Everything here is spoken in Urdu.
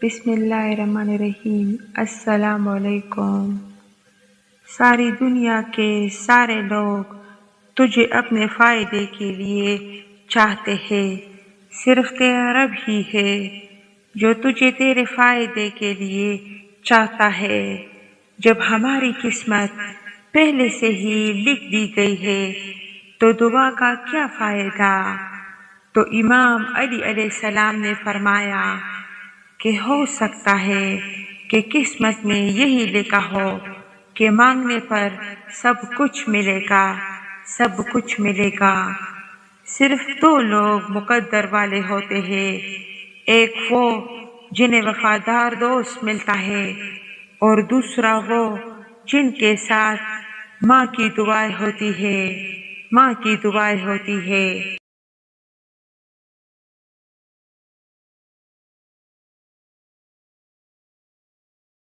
بسم اللہ الرحمن الرحیم۔ السلام علیکم۔ ساری دنیا کے سارے لوگ تجھے اپنے فائدے کے لیے چاہتے ہیں، صرف تیرا رب ہی ہے جو تجھے تیرے فائدے کے لیے چاہتا ہے۔ جب ہماری قسمت پہلے سے ہی لکھ دی گئی ہے تو دعا کا کیا فائدہ؟ تو امام علی علیہ السلام نے فرمایا کہ ہو سکتا ہے کہ قسمت میں یہی لکھا ہو کہ مانگنے پر سب کچھ ملے گا، سب کچھ ملے گا۔ صرف دو لوگ مقدر والے ہوتے ہیں، ایک وہ جنہیں وفادار دوست ملتا ہے اور دوسرا وہ جن کے ساتھ ماں کی دعائیں ہوتی ہے، ماں کی دعائیں ہوتی ہے۔